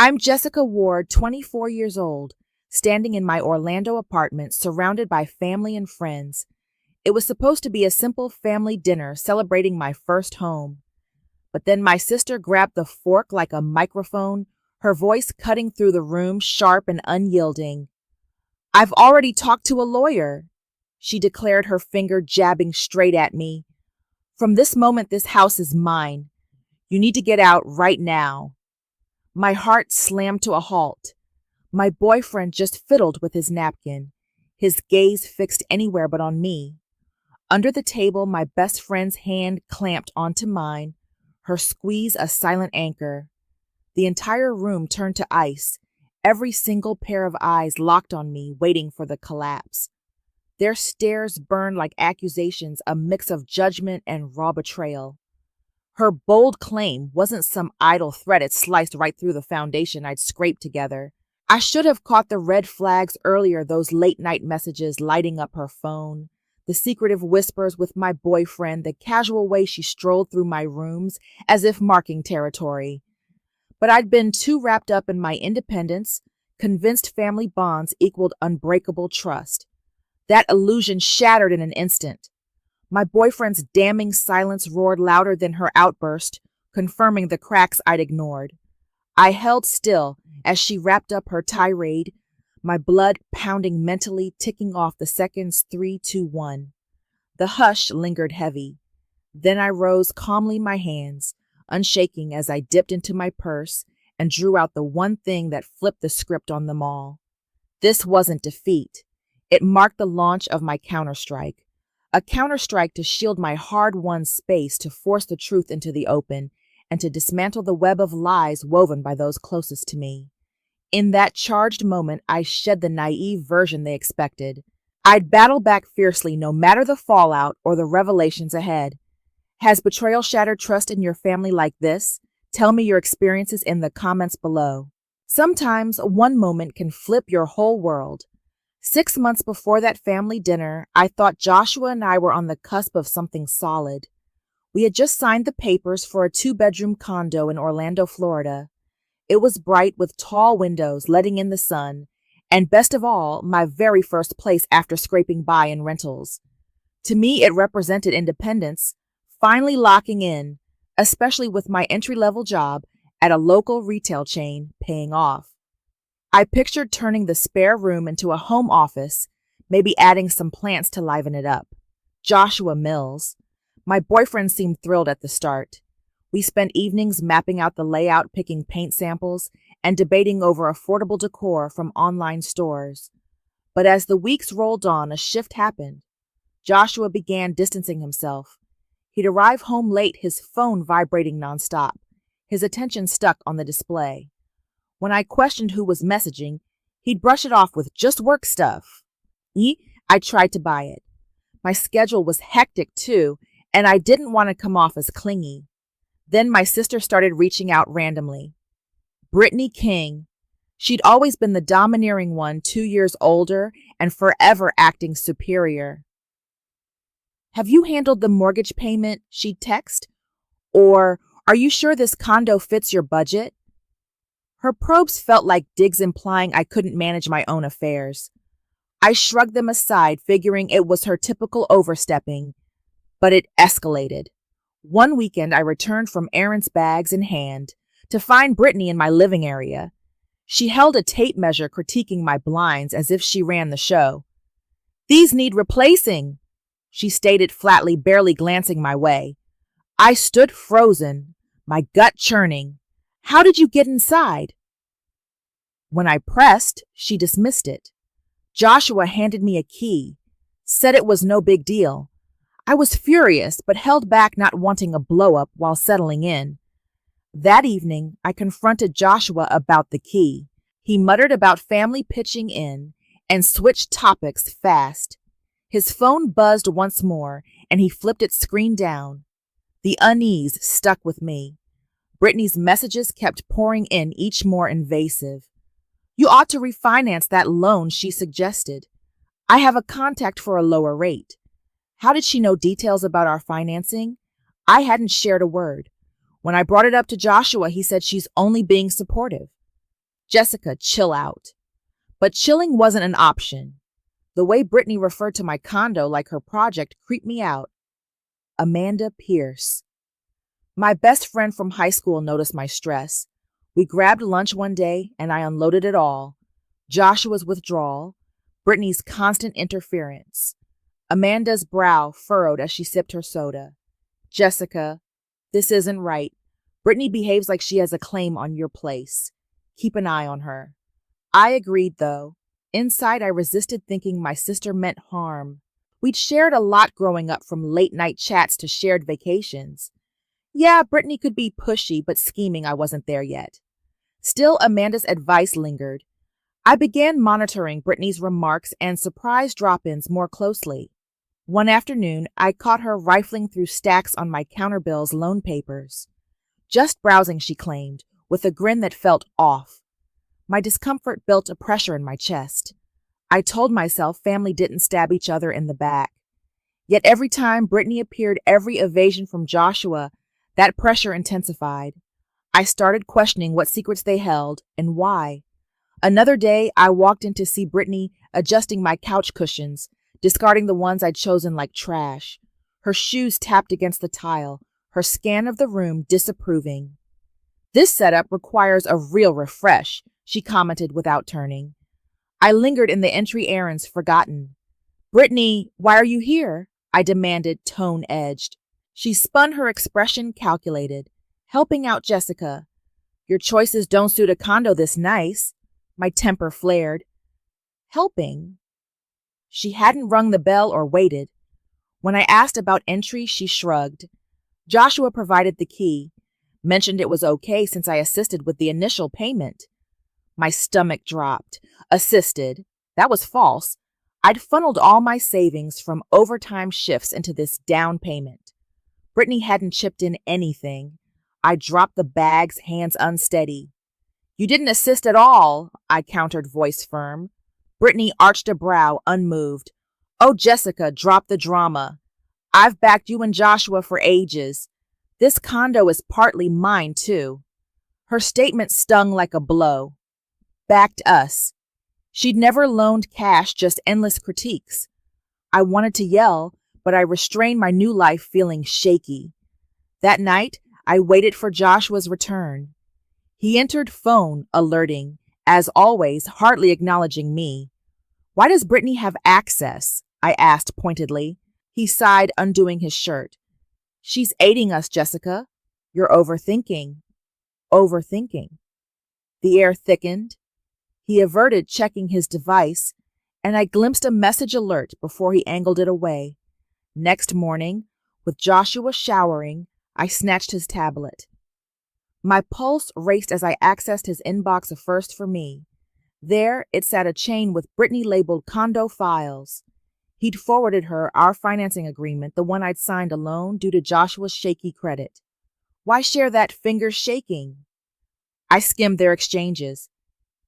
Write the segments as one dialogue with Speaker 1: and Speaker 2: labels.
Speaker 1: I'm Jessica Ward, 24 years old, standing in my Orlando apartment surrounded by family and friends. It was supposed to be a simple family dinner celebrating my first home. But then my sister grabbed the fork like a microphone, her voice cutting through the room, sharp and unyielding. "I've already talked to a lawyer," she declared, her finger jabbing straight at me. "From this moment, this house is mine. You need to get out right now." My heart slammed to a halt. My boyfriend just fiddled with his napkin, his gaze fixed anywhere but on me. Under the table, my best friend's hand clamped onto mine, her squeeze a silent anchor. The entire room turned to ice, every single pair of eyes locked on me, waiting for the collapse. Their stares burned like accusations, a mix of judgment and raw betrayal. Her bold claim wasn't some idle threat, it sliced right through the foundation I'd scraped together. I should have caught the red flags earlier, those late-night messages lighting up her phone, the secretive whispers with my boyfriend, the casual way she strolled through my rooms as if marking territory. But I'd been too wrapped up in my independence, convinced family bonds equaled unbreakable trust. That illusion shattered in an instant. My boyfriend's damning silence roared louder than her outburst, confirming the cracks I'd ignored. I held still as she wrapped up her tirade, my blood pounding mentally, ticking off the seconds 3, 2, 1. The hush lingered heavy. Then I rose calmly, my hands unshaking as I dipped into my purse and drew out the one thing that flipped the script on them all. This wasn't defeat. It marked the launch of my counterstrike. A counterstrike to shield my hard-won space, to force the truth into the open, and to dismantle the web of lies woven by those closest to me. In that charged moment, I shed the naive version they expected. I'd battle back fiercely, no matter the fallout or the revelations ahead. Has betrayal shattered trust in your family like this? Tell me your experiences in the comments below. Sometimes one moment can flip your whole world. 6 months before that family dinner, I thought Joshua and I were on the cusp of something solid. We had just signed the papers for a 2-bedroom condo in Orlando, Florida. It was bright with tall windows letting in the sun, and best of all, my very first place after scraping by in rentals. To me, it represented independence, finally locking in, especially with my entry-level job at a local retail chain paying off. I pictured turning the spare room into a home office, maybe adding some plants to liven it up. Joshua Mills. My boyfriend seemed thrilled at the start. We spent evenings mapping out the layout, picking paint samples, and debating over affordable decor from online stores. But as the weeks rolled on, a shift happened. Joshua began distancing himself. He'd arrive home late, his phone vibrating nonstop, his attention stuck on the display. When I questioned who was messaging, he'd brush it off with just work stuff. I tried to buy it. My schedule was hectic too, and I didn't want to come off as clingy. Then my sister started reaching out randomly. Brittany King. She'd always been the domineering one, 2 years older and forever acting superior. "Have you handled the mortgage payment?" she'd text. Or, "Are you sure this condo fits your budget?" Her probes felt like digs implying I couldn't manage my own affairs. I shrugged them aside, figuring it was her typical overstepping. But it escalated. One weekend, I returned from errands, bags in hand, to find Brittany in my living area. She held a tape measure critiquing my blinds as if she ran the show. "These need replacing," she stated flatly, barely glancing my way. I stood frozen, my gut churning. "How did you get inside?" When I pressed, she dismissed it. Joshua handed me a key, said it was no big deal. I was furious, but held back, not wanting a blow-up while settling in. That evening, I confronted Joshua about the key. He muttered about family pitching in and switched topics fast. His phone buzzed once more, and he flipped its screen down. The unease stuck with me. Brittany's messages kept pouring in, each more invasive. "You ought to refinance that loan," she suggested. "I have a contact for a lower rate." How did she know details about our financing? I hadn't shared a word. When I brought it up to Joshua, he said she's only being supportive. Jessica, chill out. But chilling wasn't an option. The way Brittany referred to my condo like her project creeped me out. Amanda Pierce. My best friend from high school noticed my stress. We grabbed lunch one day and I unloaded it all. Joshua's withdrawal, Brittany's constant interference. Amanda's brow furrowed as she sipped her soda. Jessica, this isn't right. Brittany behaves like she has a claim on your place. Keep an eye on her. I agreed, though. Inside, I resisted thinking my sister meant harm. We'd shared a lot growing up, from late-night chats to shared vacations. Yeah, Brittany could be pushy, but scheming I wasn't there yet. Still, Amanda's advice lingered. I began monitoring Brittany's remarks and surprise drop-ins more closely. One afternoon, I caught her rifling through stacks on my counterbill's loan papers. Just browsing, she claimed, with a grin that felt off. My discomfort built a pressure in my chest. I told myself family didn't stab each other in the back. Yet every time Brittany appeared, every evasion from Joshua, that pressure intensified. I started questioning what secrets they held and why. Another day, I walked in to see Brittany adjusting my couch cushions, discarding the ones I'd chosen like trash. Her shoes tapped against the tile, her scan of the room disapproving. This setup requires a real refresh, she commented without turning. I lingered in the entry errands forgotten. Brittany, why are you here? I demanded, tone edged. She spun, her expression calculated. Helping out Jessica. Your choices don't suit a condo this nice. My temper flared. Helping? She hadn't rung the bell or waited. When I asked about entry, she shrugged. Joshua provided the key, mentioned it was okay since I assisted with the initial payment. My stomach dropped. Assisted. That was false. I'd funneled all my savings from overtime shifts into this down payment. Brittany hadn't chipped in anything. I dropped the bags, hands unsteady. You didn't assist at all, I countered, voice firm. Brittany arched a brow, unmoved. Oh, Jessica, drop the drama. I've backed you and Joshua for ages. This condo is partly mine, too. Her statement stung like a blow. Backed us. She'd never loaned cash, just endless critiques. I wanted to yell, but I restrained my new life, feeling shaky. That night, I waited for Joshua's return. He entered, phone alerting, as always, hardly acknowledging me. Why does Brittany have access? I asked pointedly. He sighed, undoing his shirt. She's aiding us, Jessica. You're overthinking. Overthinking. The air thickened. He averted, checking his device, and I glimpsed a message alert before he angled it away. Next morning, with Joshua showering, I snatched his tablet. My pulse raced as I accessed his inbox, a first for me. There, it sat a chain with Brittany labeled condo files. He'd forwarded her our financing agreement, the one I'd signed alone due to Joshua's shaky credit. Why share that, fingers shaking? I skimmed their exchanges.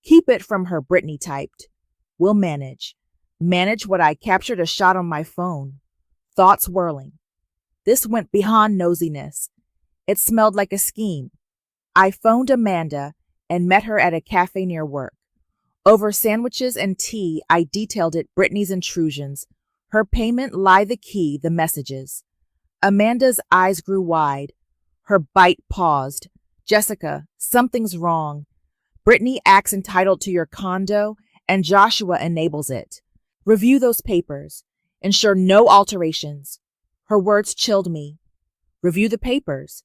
Speaker 1: Keep it from her, Brittany typed. We'll manage. Manage what I captured a shot on my phone. Thoughts whirling. This went beyond nosiness. It smelled like a scheme. I phoned Amanda and met her at a cafe near work. Over sandwiches and tea, I detailed it Brittany's intrusions. Her payment, lie the key, the messages. Amanda's eyes grew wide. Her bite paused. Jessica, something's wrong. Brittany acts entitled to your condo, and Joshua enables it. Review those papers. Ensure no alterations. Her words chilled me. Review the papers.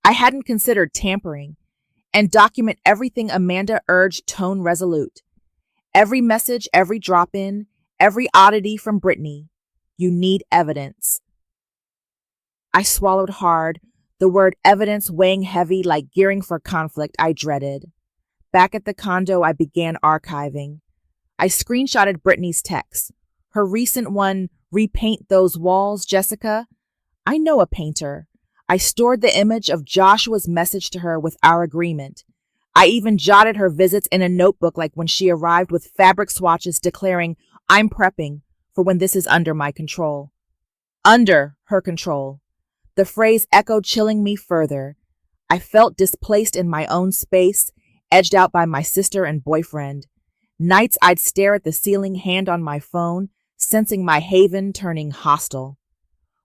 Speaker 1: I hadn't considered tampering. And document everything, Amanda urged, tone resolute. Every message, every drop-in, every oddity from Brittany. You need evidence. I swallowed hard, the word evidence weighing heavy like gearing for conflict I dreaded. Back at the condo, I began archiving. I screenshotted Brittany's text. Her recent one, repaint those walls, Jessica. I know a painter. I stored the image of Joshua's message to her with our agreement. I even jotted her visits in a notebook, like when she arrived with fabric swatches declaring, I'm prepping for when this is under my control. Under her control. The phrase echoed, chilling me further. I felt displaced in my own space, edged out by my sister and boyfriend. Nights I'd stare at the ceiling, hand on my phone, sensing my haven turning hostile.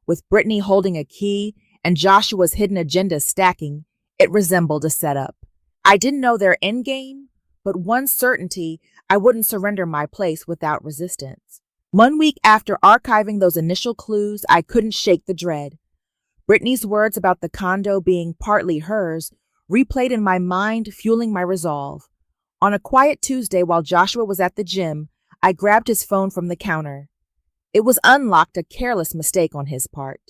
Speaker 1: With Brittany holding a key and Joshua's hidden agenda stacking, it resembled a setup. I didn't know their endgame, but one certainty: I wouldn't surrender my place without resistance. 1 week after archiving those initial clues, I couldn't shake the dread. Brittany's words about the condo being partly hers replayed in my mind, fueling my resolve. On a quiet Tuesday while Joshua was at the gym, I grabbed his phone from the counter. It was unlocked, a careless mistake on his part.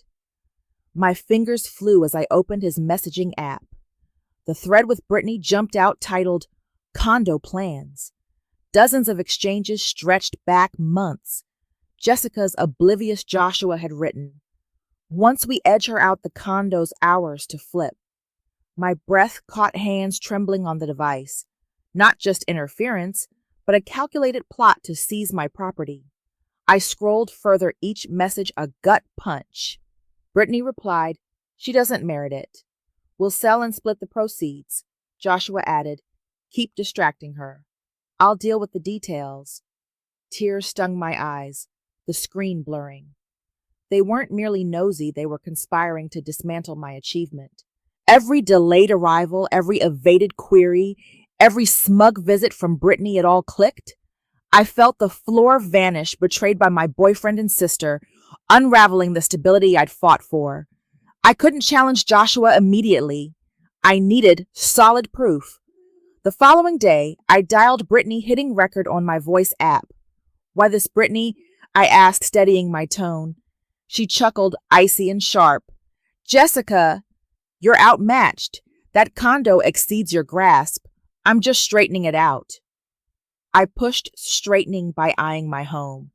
Speaker 1: My fingers flew as I opened his messaging app. The thread with Brittany jumped out, titled Condo Plans. Dozens of exchanges stretched back months. Jessica's oblivious Joshua had written, "Once we edge her out, the condo's ours to flip." My breath caught hands trembling on the device. Not just interference, but a calculated plot to seize my property. I scrolled further, each message a gut punch. Brittany replied, "She doesn't merit it. We'll sell and split the proceeds." Joshua added, "Keep distracting her. I'll deal with the details." Tears stung my eyes, the screen blurring. They weren't merely nosy, they were conspiring to dismantle my achievement. Every delayed arrival, every evaded query, every smug visit from Brittany, it all clicked. I felt the floor vanish, betrayed by my boyfriend and sister, unraveling the stability I'd fought for. I couldn't challenge Joshua immediately. I needed solid proof. The following day, I dialed Brittany, hitting record on my voice app. "Why this, Brittany?" I asked, steadying my tone. She chuckled, icy and sharp. "Jessica, you're outmatched. That condo exceeds your grasp. I'm just straightening it out." I pushed straightening by eyeing my home.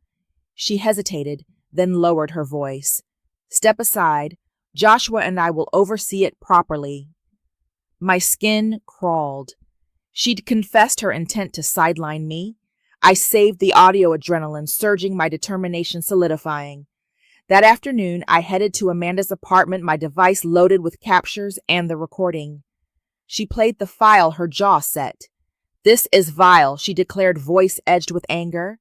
Speaker 1: She hesitated, then lowered her voice. "Step aside. Joshua and I will oversee it properly." My skin crawled. She'd confessed her intent to sideline me. I saved the audio adrenaline surging, my determination solidifying. That afternoon, I headed to Amanda's apartment, my device loaded with captures and the recording. She played the file, her jaw set. "This is vile," she declared, voice edged with anger.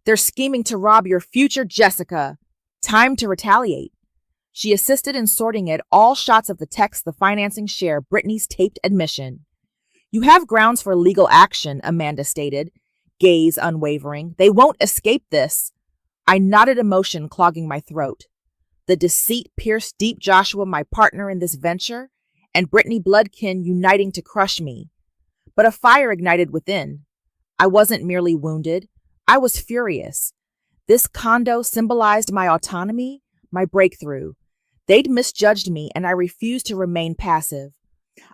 Speaker 1: "They're scheming to rob your future, Jessica. Time to retaliate." She assisted in sorting it, all shots of the text, the financing share, Brittany's taped admission. "You have grounds for legal action," Amanda stated, gaze unwavering. "They won't escape this." I nodded, emotion clogging my throat. The deceit pierced deep. Joshua, my partner in this venture, and Brittany, bloodkin, uniting to crush me. But a fire ignited within. I wasn't merely wounded. I was furious. This condo symbolized my autonomy, my breakthrough. They'd misjudged me, and I refused to remain passive.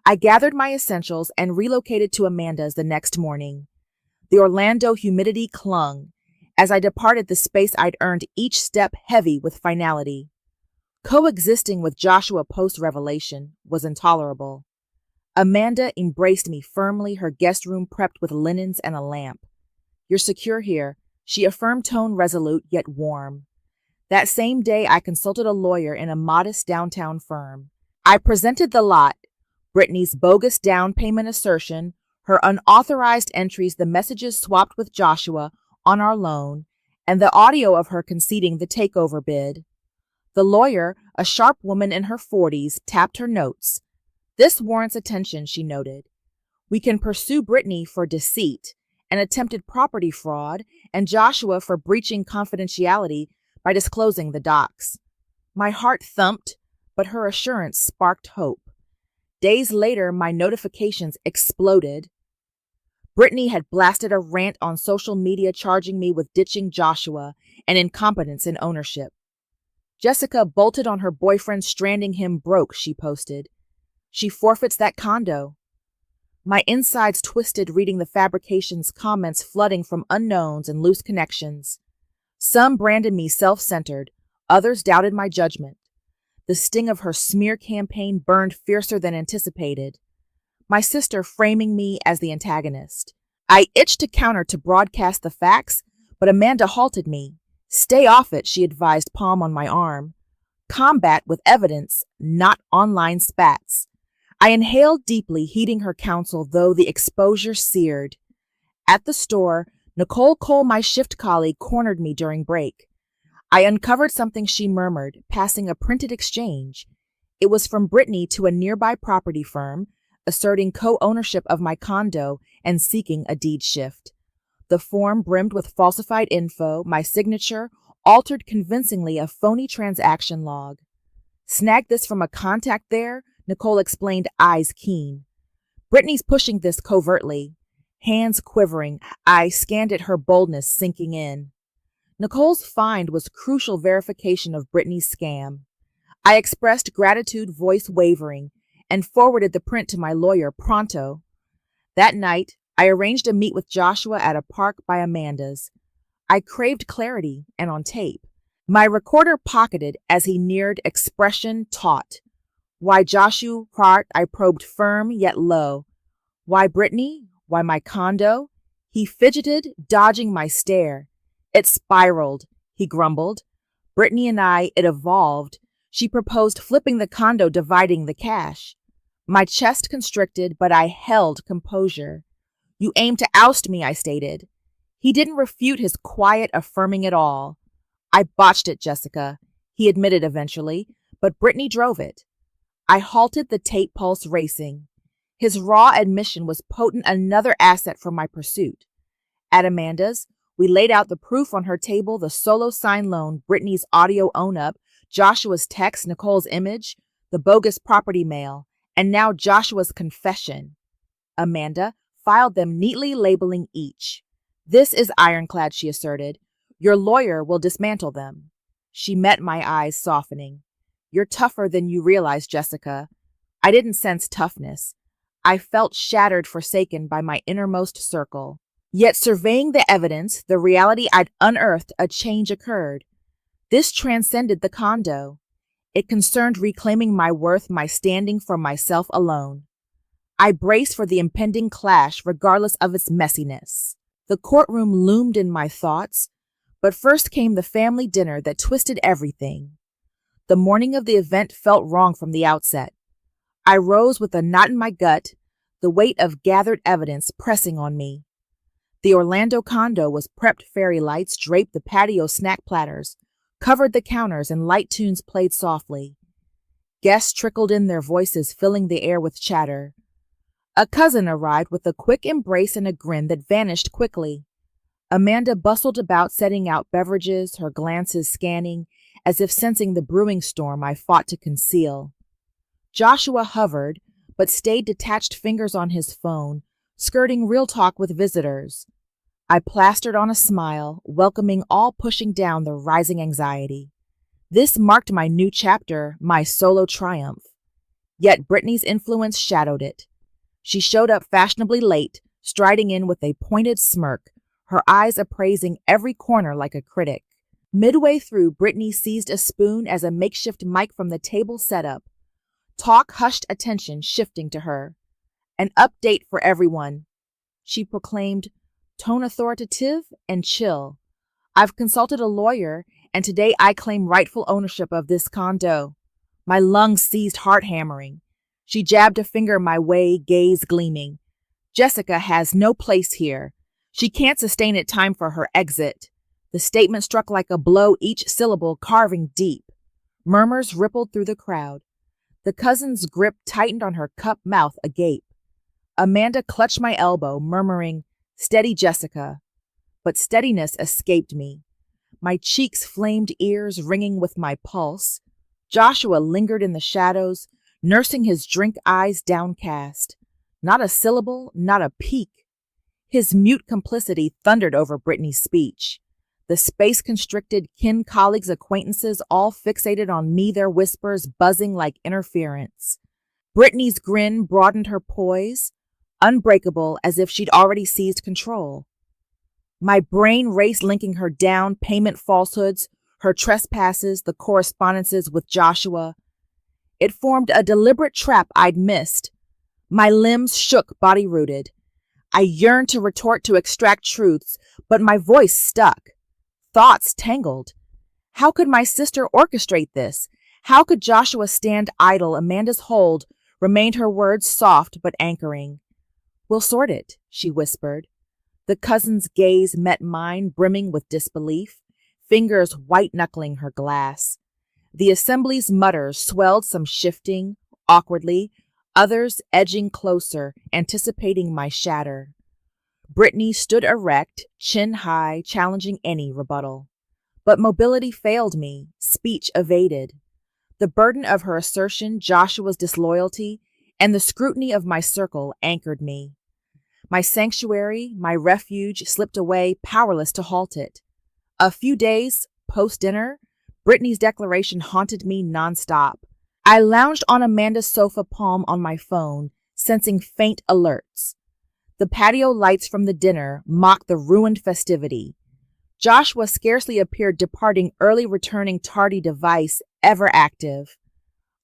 Speaker 1: I gathered my essentials and relocated to Amanda's the next morning. The Orlando humidity clung. As I departed the space I'd earned, each step heavy with finality. Coexisting with Joshua post-revelation was intolerable. Amanda embraced me firmly, her guest room prepped with linens and a lamp. "You're secure here," she affirmed, tone resolute yet warm. That same day, I consulted a lawyer in a modest downtown firm. I presented the lot: Brittany's bogus down payment assertion, her unauthorized entries, the messages swapped with Joshua on our loan, and the audio of her conceding the takeover bid. The lawyer, a sharp woman in her 40s, tapped her notes. "This warrants attention," she noted. "We can pursue Brittany for deceit and attempted property fraud, and Joshua for breaching confidentiality by disclosing the docs." My heart thumped, but her assurance sparked hope. Days later, my notifications exploded. Brittany had blasted a rant on social media charging me with ditching Joshua and incompetence in ownership. "Jessica bolted on her boyfriend, stranding him broke," she posted. "She forfeits that condo." My insides twisted reading the fabrication's comments flooding from unknowns and loose connections. Some branded me self-centered, others doubted my judgment. The sting of her smear campaign burned fiercer than anticipated. My sister framing me as the antagonist. I itched to counter, to broadcast the facts, but Amanda halted me. "Stay off it," she advised, palm on my arm. "Combat with evidence, not online spats." I inhaled deeply, heeding her counsel, though the exposure seared. At the store, Nicole Cole, my shift colleague, cornered me during break. I uncovered something she murmured, passing a printed exchange. It was from Brittany to a nearby property firm, asserting co-ownership of my condo and seeking a deed shift. The form brimmed with falsified info, my signature, altered convincingly a phony transaction log. Snagged this from a contact there, Nicole explained, eyes keen. Brittany's pushing this covertly. Hands quivering, I scanned at her boldness sinking in. Nicole's find was crucial verification of Brittany's scam. I expressed gratitude, voice wavering, and forwarded the print to my lawyer pronto. That night, I arranged a meet with Joshua at a park by Amanda's. I craved clarity, and on tape. My recorder pocketed as he neared, expression taut. Why Joshua Hart, I probed firm yet low. Why Brittany? Why my condo? He fidgeted, dodging my stare. It spiraled, he grumbled. Brittany and I, it evolved. She proposed flipping the condo, dividing the cash. My chest constricted, but I held composure. You aim to oust me, I stated. He didn't refute, his quiet affirming it all. I botched it, Jessica, he admitted eventually, but Brittany drove it. I halted, the tape pulse racing. His raw admission was potent, another asset for my pursuit. At Amanda's, we laid out the proof on her table, the solo sign loan, Brittany's audio own-up, Joshua's text, Nicole's image, the bogus property mail, and now Joshua's confession. Amanda filed them neatly, labeling each. This is ironclad, she asserted. Your lawyer will dismantle them. She met my eyes, softening. You're tougher than you realize, Jessica. I didn't sense toughness. I felt shattered, forsaken by my innermost circle. Yet surveying the evidence, the reality I'd unearthed, a change occurred. This transcended the condo. It concerned reclaiming my worth, my standing for myself alone. I braced for the impending clash, regardless of its messiness. The courtroom loomed in my thoughts, but first came the family dinner that twisted everything. The morning of the event felt wrong from the outset. I rose with a knot in my gut, the weight of gathered evidence pressing on me. The Orlando condo was prepped, fairy lights draped the patio, snack platters covered the counters, and light tunes played softly. Guests trickled in, their voices filling the air with chatter. A cousin arrived with a quick embrace and a grin that vanished quickly. Amanda bustled about, setting out beverages, her glances scanning, as if sensing the brewing storm I fought to conceal. Joshua hovered, but stayed detached, fingers on his phone, skirting real talk with visitors. I plastered on a smile, welcoming all, pushing down the rising anxiety. This marked my new chapter, my solo triumph. Yet Brittany's influence shadowed it. She showed up fashionably late, striding in with a pointed smirk, her eyes appraising every corner like a critic. Midway through, Brittany seized a spoon as a makeshift mic from the table set up. Talk hushed, attention shifting to her. An update for everyone, she proclaimed, tone authoritative and chill. I've consulted a lawyer, and today I claim rightful ownership of this condo. My lungs seized, heart hammering. She jabbed a finger my way, gaze gleaming. Jessica has no place here. She can't sustain it, time for her exit. The statement struck like a blow, each syllable carving deep. Murmurs rippled through the crowd. The cousin's grip tightened on her cup, mouth agape. Amanda clutched my elbow, murmuring, "Steady, Jessica." But steadiness escaped me. My cheeks flamed, ears ringing with my pulse. Joshua lingered in the shadows, nursing his drink, eyes downcast. Not a syllable, not a peek. His mute complicity thundered over Brittany's speech. The space-constricted kin, colleagues, acquaintances, all fixated on me, their whispers buzzing like interference. Brittany's grin broadened her poise, unbreakable, as if she'd already seized control. My brain raced, linking her down, payment falsehoods, her trespasses, the correspondences with Joshua. It formed a deliberate trap I'd missed. My limbs shook, body rooted. I yearned to retort, to extract truths, but my voice stuck. Thoughts tangled. How could my sister orchestrate this? How could Joshua stand idle, Amanda's hold, remained her words soft but anchoring. "We'll sort it," she whispered. The cousin's gaze met mine, brimming with disbelief, fingers white-knuckling her glass. The assembly's mutters swelled, some shifting, awkwardly, others edging closer, anticipating my shatter. Brittany stood erect, chin high, challenging any rebuttal. But mobility failed me, speech evaded. The burden of her assertion, Joshua's disloyalty, and the scrutiny of my circle anchored me. My sanctuary, my refuge, slipped away, powerless to halt it. A few days post-dinner, Brittany's declaration haunted me nonstop. I lounged on Amanda's sofa, palm on my phone, sensing faint alerts. The patio lights from the dinner mocked the ruined festivity. Joshua scarcely appeared, departing early, returning tardy, device ever active.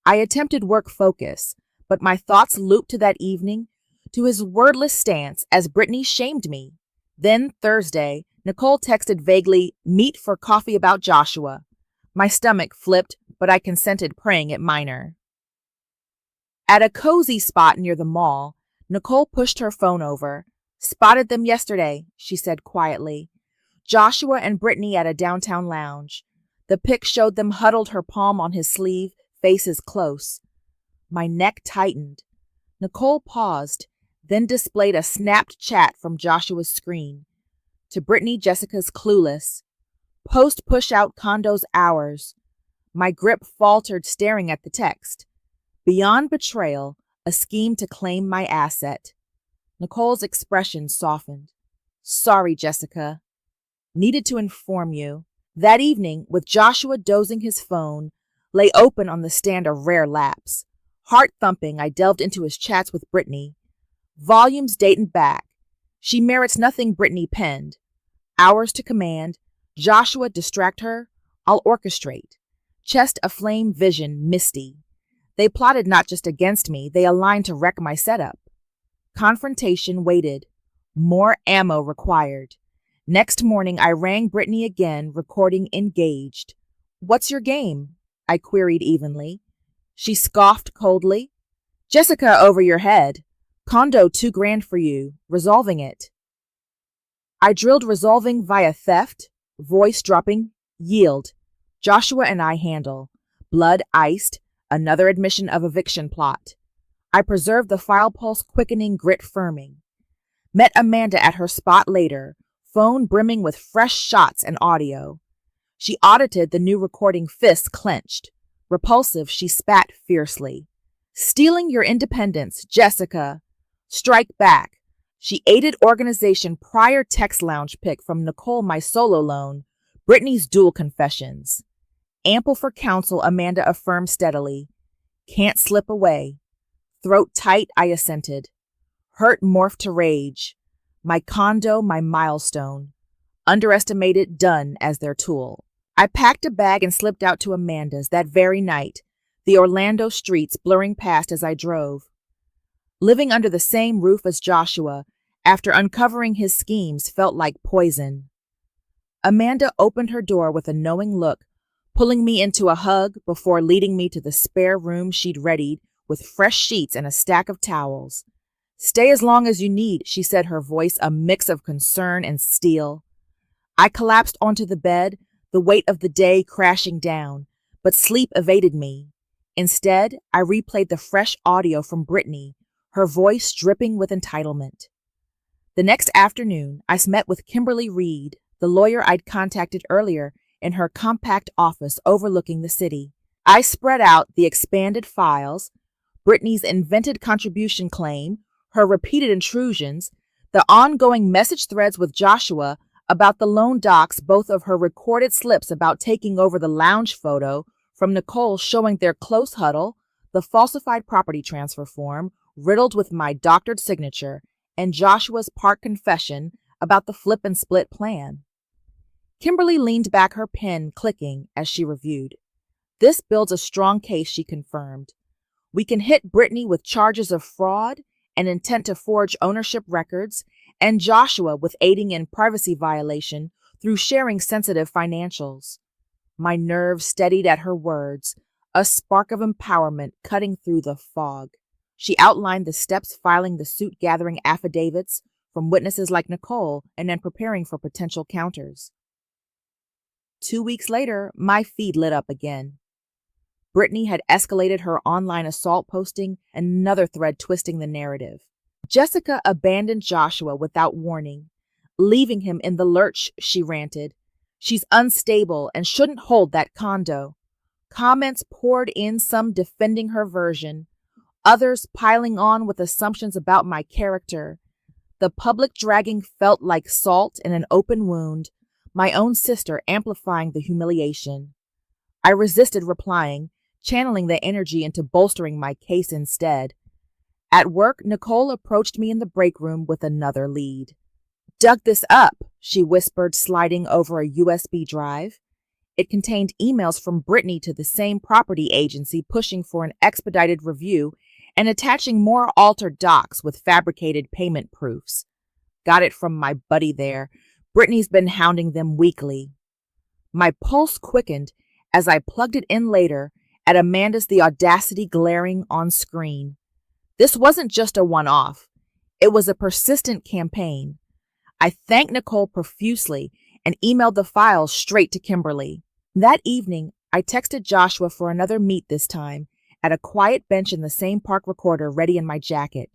Speaker 1: I attempted work focus, but my thoughts looped to that evening, to his wordless stance as Brittany shamed me. Then, Thursday, Nicole texted vaguely, "Meet for coffee about Joshua." My stomach flipped, but I consented, praying it minor. At a cozy spot near the mall, Nicole pushed her phone over. "Spotted them yesterday," she said quietly. Joshua and Brittany at a downtown lounge. The pic showed them huddled, her palm on his sleeve, faces close. My neck tightened. Nicole paused, then displayed a snapped chat from Joshua's screen. To Brittany, Jessica's clueless. Post push out condos hours. My grip faltered, staring at the text. Beyond betrayal, a scheme to claim my asset. Nicole's expression softened. "Sorry, Jessica. Needed to inform you." That evening, with Joshua dozing, his phone lay open on the stand, a rare lapse. Heart thumping, I delved into his chats with Brittany. Volumes dating back. She merits nothing Brittany penned. Hours to command. Joshua, distract her. I'll orchestrate. Chest aflame, vision misty. They plotted not just against me, they aligned to wreck my setup. Confrontation waited. More ammo required. Next morning, I rang Brittany again, recording engaged. "What's your game?" I queried evenly. She scoffed coldly. "Jessica over your head. Condo $2,000 for you. Resolving it." I drilled resolving via theft, voice dropping, yield. Joshua and I handle. Blood iced, another admission of eviction plot. I preserved the file pulse, quickening, grit firming. Met Amanda at her spot later, phone brimming with fresh shots and audio. She audited the new recording, fists clenched. Repulsive, she spat fiercely. "Stealing your independence, Jessica." Strike back. She aided organization, prior text lounge pic from Nicole, my solo loan, Brittany's dual confessions. Ample for counsel, Amanda affirmed steadily. Can't slip away. Throat tight, I assented. Hurt morphed to rage. My condo, my milestone. Underestimated, done as their tool. I packed a bag and slipped out to Amanda's that very night, the Orlando streets blurring past as I drove. Living under the same roof as Joshua, after uncovering his schemes, felt like poison. Amanda opened her door with a knowing look, pulling me into a hug before leading me to the spare room she'd readied with fresh sheets and a stack of towels. "Stay as long as you need," she said, her voice a mix of concern and steel. I collapsed onto the bed, the weight of the day crashing down, but sleep evaded me. Instead, I replayed the fresh audio from Brittany, her voice dripping with entitlement. The next afternoon, I met with Kimberly Reed, the lawyer I'd contacted earlier, in her compact office overlooking the city. I spread out the expanded files, Brittany's invented contribution claim, her repeated intrusions, the ongoing message threads with Joshua about the loan docs, both of her recorded slips about taking over the lounge photo from Nicole showing their close huddle, the falsified property transfer form riddled with my doctored signature, and Joshua's part confession about the flip and split plan. Kimberly leaned back, her pen clicking as she reviewed. "This builds a strong case," she confirmed. "We can hit Brittany with charges of fraud and intent to forge ownership records, and Joshua with aiding in privacy violation through sharing sensitive financials." My nerves steadied at her words, a spark of empowerment cutting through the fog. She outlined the steps filing the suit, gathering affidavits from witnesses like Nicole, and then preparing for potential counters. 2 weeks later, my feed lit up again. Brittany had escalated her online assault posting, another thread twisting the narrative. Jessica abandoned Joshua without warning, leaving him in the lurch, she ranted. She's unstable and shouldn't hold that condo. Comments poured in, some defending her version, others piling on with assumptions about my character. The public dragging felt like salt in an open wound, my own sister amplifying the humiliation. I resisted replying, channeling the energy into bolstering my case instead. At work, Nicole approached me in the break room with another lead. "Dug this up," she whispered, sliding over a USB drive. It contained emails from Brittany to the same property agency pushing for an expedited review and attaching more altered docs with fabricated payment proofs. "Got it from my buddy there. Brittany's been hounding them weekly." My pulse quickened as I plugged it in later at Amanda's the audacity glaring on screen. This wasn't just a one-off. It was a persistent campaign. I thanked Nicole profusely and emailed the files straight to Kimberly. That evening, I texted Joshua for another meet, this time at a quiet bench in the same park recorder ready in my jacket.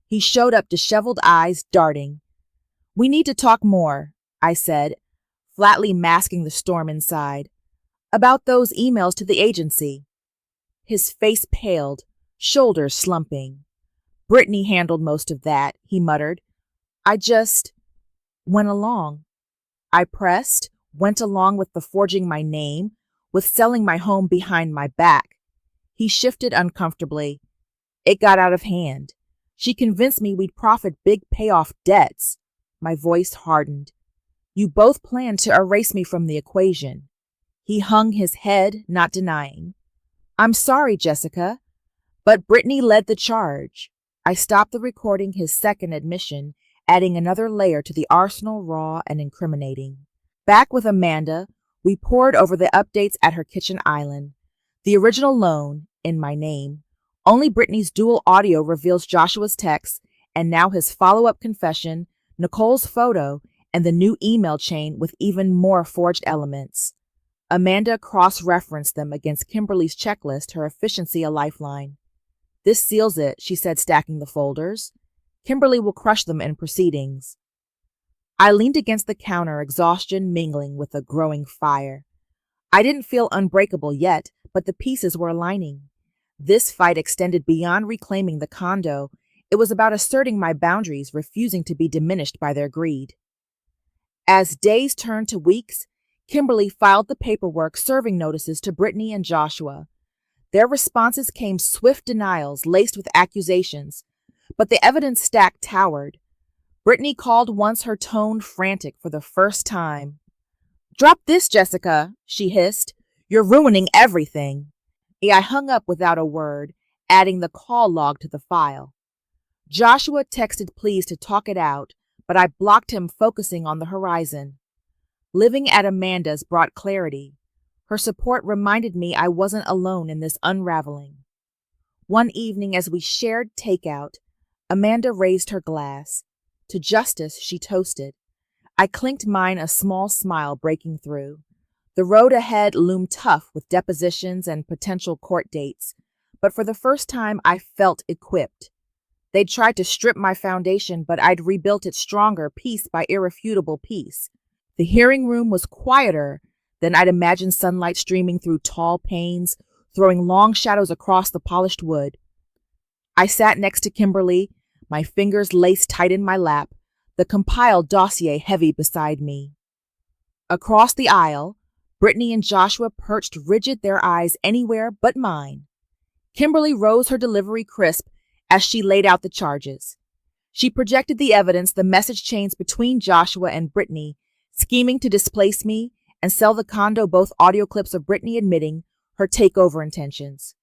Speaker 1: He showed up, disheveled eyes darting. "We need to talk more," I said, flatly masking the storm inside. "About those emails to the agency." His face paled, shoulders slumping. "Brittany handled most of that," he muttered. "I just went along." I pressed, went along with the forging my name, with selling my home behind my back. He shifted uncomfortably. "It got out of hand. She convinced me we'd profit big payoff debts." My voice hardened. "You both planned to erase me from the equation." He hung his head, not denying. "I'm sorry, Jessica, but Brittany led the charge." I stopped the recording, his second admission, adding another layer to the arsenal, raw and incriminating. Back with Amanda, we pored over the updates at her kitchen island. The original loan, in my name. Only Brittany's dual audio reveals Joshua's text, and now his follow-up confession, Nicole's photo, and the new email chain with even more forged elements. Amanda cross-referenced them against Kimberly's checklist, her efficiency a lifeline. "This seals it," she said, stacking the folders. "Kimberly will crush them in proceedings." I leaned against the counter, exhaustion mingling with a growing fire. I didn't feel unbreakable yet, but the pieces were aligning. This fight extended beyond reclaiming the condo. It was about asserting my boundaries, refusing to be diminished by their greed. As days turned to weeks, Kimberly filed the paperwork serving notices to Brittany and Joshua. Their responses came swift denials laced with accusations, but the evidence stack towered. Brittany called once, her tone frantic for the first time. "Drop this, Jessica," she hissed. "You're ruining everything." I hung up without a word, adding the call log to the file. Joshua texted pleas to talk it out, but I blocked him, focusing on the horizon. Living at Amanda's brought clarity. Her support reminded me I wasn't alone in this unraveling. One evening, as we shared takeout, Amanda raised her glass. To justice, she toasted. I clinked mine, a small smile breaking through. The road ahead loomed tough with depositions and potential court dates, but for the first time I felt equipped. They'd tried to strip my foundation, but I'd rebuilt it stronger, piece by irrefutable piece. The hearing room was quieter than I'd imagined, sunlight streaming through tall panes, throwing long shadows across the polished wood. I sat next to Kimberly, my fingers laced tight in my lap, the compiled dossier heavy beside me. Across the aisle, Brittany and Joshua perched rigid, their eyes anywhere but mine. Kimberly rose, her delivery crisp, as she laid out the charges. She projected the evidence, the message chains between Joshua and Brittany, scheming to displace me and sell the condo, both audio clips of Brittany admitting her takeover intentions.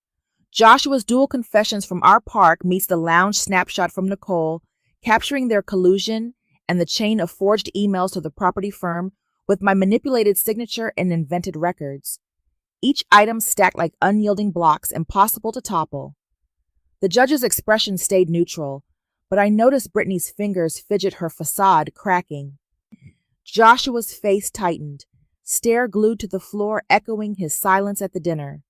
Speaker 1: Joshua's dual confessions from our park meets the lounge snapshot from Nicole, capturing their collusion, and the chain of forged emails to the property firm with my manipulated signature and invented records. Each item stacked like unyielding blocks, impossible to topple. The judge's expression stayed neutral, but I noticed Brittany's fingers fidget, her facade cracking. Joshua's face tightened, stare glued to the floor, echoing his silence at the dinner.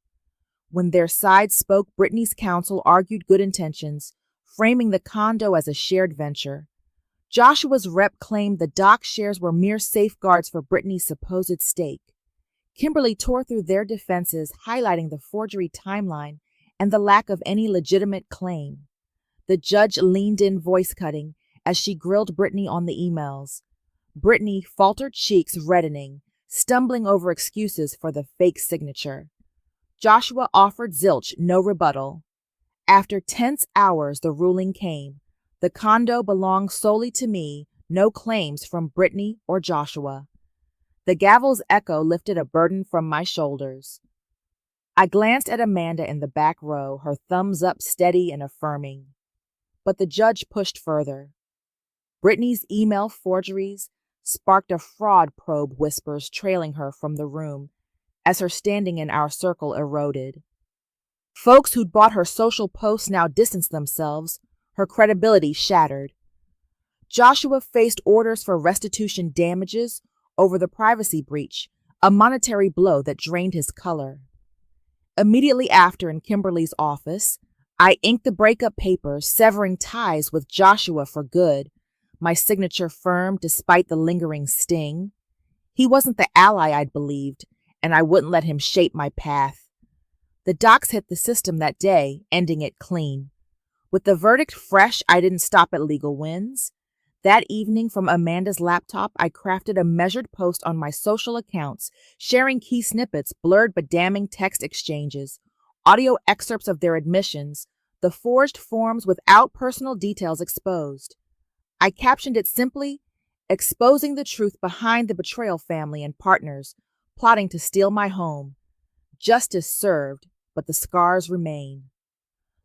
Speaker 1: When their side spoke, Brittany's counsel argued good intentions, framing the condo as a shared venture. Joshua's rep claimed the dock shares were mere safeguards for Brittany's supposed stake. Kimberly tore through their defenses, highlighting the forgery timeline and the lack of any legitimate claim. The judge leaned in, voice cutting, as she grilled Brittany on the emails. Brittany, faltered cheeks reddening, stumbling over excuses for the fake signature. Joshua offered zilch, no rebuttal. After tense hours, the ruling came. The condo belonged solely to me, no claims from Brittany or Joshua. The gavel's echo lifted a burden from my shoulders. I glanced at Amanda in the back row, her thumbs up steady and affirming. But the judge pushed further. Brittany's email forgeries sparked a fraud probe, whispers trailing her from the room as her standing in our circle eroded. Folks who'd bought her social posts now distanced themselves, her credibility shattered. Joshua faced orders for restitution damages over the privacy breach, a monetary blow that drained his color. Immediately after, in Kimberly's office, I inked the breakup papers, severing ties with Joshua for good, my signature firm despite the lingering sting. He wasn't the ally I'd believed, and I wouldn't let him shape my path. The docs hit the system that day, ending it clean. With the verdict fresh, I didn't stop at legal wins. That evening, from Amanda's laptop, I crafted a measured post on my social accounts, sharing key snippets, blurred but damning text exchanges, audio excerpts of their admissions, the forged forms without personal details exposed. I captioned it simply, "Exposing the truth behind the betrayal family and partners plotting to steal my home. Justice served, but the scars remain."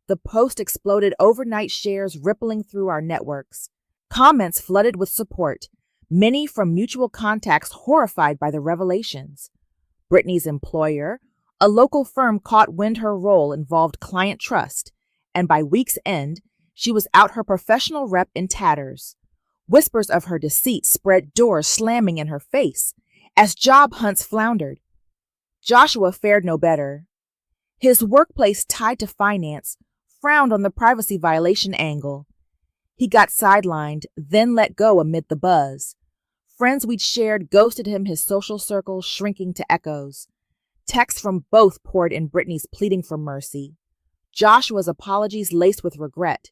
Speaker 1: The post exploded, overnight shares rippling through our networks. Comments flooded with support, many from mutual contacts horrified by the revelations. Brittany's employer, a local firm, caught wind her role involved client trust, and by week's end, she was out her professional rep in tatters. Whispers of her deceit spread, doors slamming in her face as job hunts floundered. Joshua fared no better. His workplace, tied to finance, frowned on the privacy violation angle. He got sidelined, then let go amid the buzz. Friends we'd shared ghosted him, his social circle shrinking to echoes. Texts from both poured in, Brittany's pleading for mercy, Joshua's apologies laced with regret,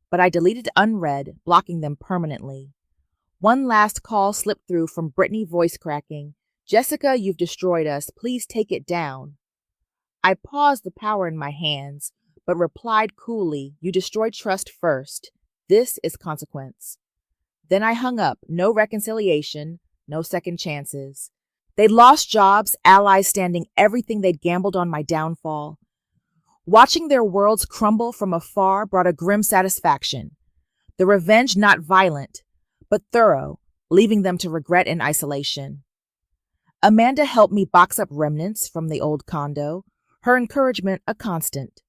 Speaker 1: but I deleted unread, blocking them permanently. One last call slipped through, from Brittany, voice cracking. "Jessica, you've destroyed us. Please take it down." I paused, the power in my hands, but replied coolly, "You destroyed trust first. This is consequence." Then I hung up. No reconciliation, no second chances. They'd lost jobs, allies standing everything they'd gambled on my downfall. Watching their worlds crumble from afar brought a grim satisfaction. The revenge not violent, but thorough, leaving them to regret in isolation. Amanda helped me box up remnants from the old condo, her encouragement a constant.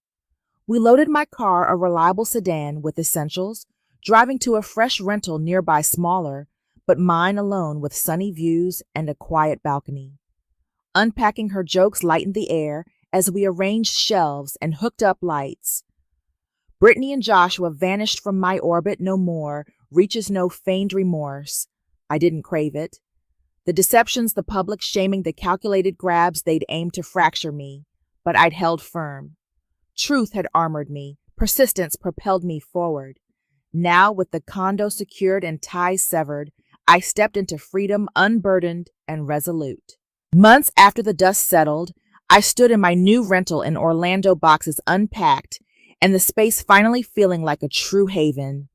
Speaker 1: We loaded my car, a reliable sedan, with essentials, driving to a fresh rental nearby, smaller, but mine alone, with sunny views and a quiet balcony. Unpacking her jokes lightened the air as we arranged shelves and hooked up lights. Brittany and Joshua vanished from my orbit no more, reaches no feigned remorse. I didn't crave it. The deceptions, the public shaming, the calculated grabs, they'd aimed to fracture me, but I'd held firm. Truth had armored me, persistence propelled me forward. Now, with the condo secured and ties severed, I stepped into freedom, unburdened and resolute. Months after the dust settled, I stood in my new rental in Orlando, boxes unpacked, and the space finally feeling like a true haven.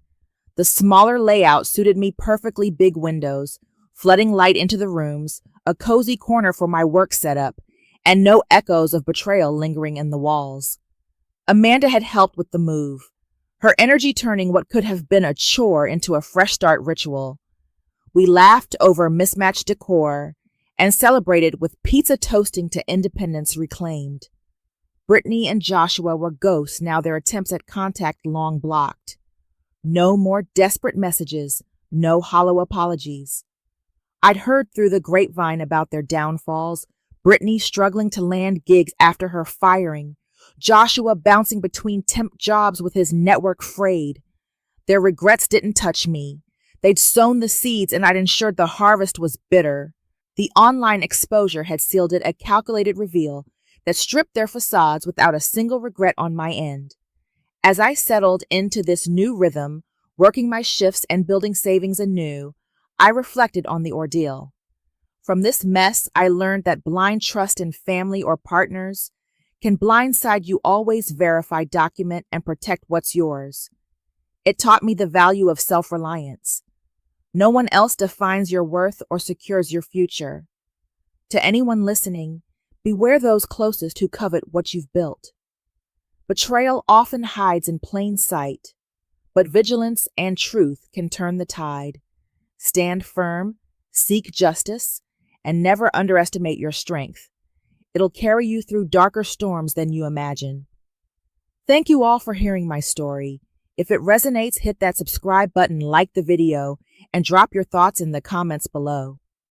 Speaker 1: The smaller layout suited me perfectly, big windows, flooding light into the rooms, a cozy corner for my work setup, and no echoes of betrayal lingering in the walls. Amanda had helped with the move, her energy turning what could have been a chore into a fresh start ritual. We laughed over mismatched decor and celebrated with pizza toasting to independence reclaimed. Brittany and Joshua were ghosts, now their attempts at contact long blocked. No more desperate messages, no hollow apologies. I'd heard through the grapevine about their downfalls, Brittany struggling to land gigs after her firing, Joshua bouncing between temp jobs with his network frayed. Their regrets didn't touch me. They'd sown the seeds and I'd ensured the harvest was bitter. The online exposure had sealed it, a calculated reveal that stripped their facades without a single regret on my end. As I settled into this new rhythm, working my shifts and building savings anew, I reflected on the ordeal. From this mess, I learned that blind trust in family or partners can blindside you. Always verify, document, and protect what's yours. It taught me the value of self-reliance. No one else defines your worth or secures your future. To anyone listening, beware those closest who covet what you've built. Betrayal often hides in plain sight, but vigilance and truth can turn the tide. Stand firm, seek justice, and never underestimate your strength. It'll carry you through darker storms than you imagine. Thank you all for hearing my story. If it resonates, hit that subscribe button, like the video, and drop your thoughts in the comments below.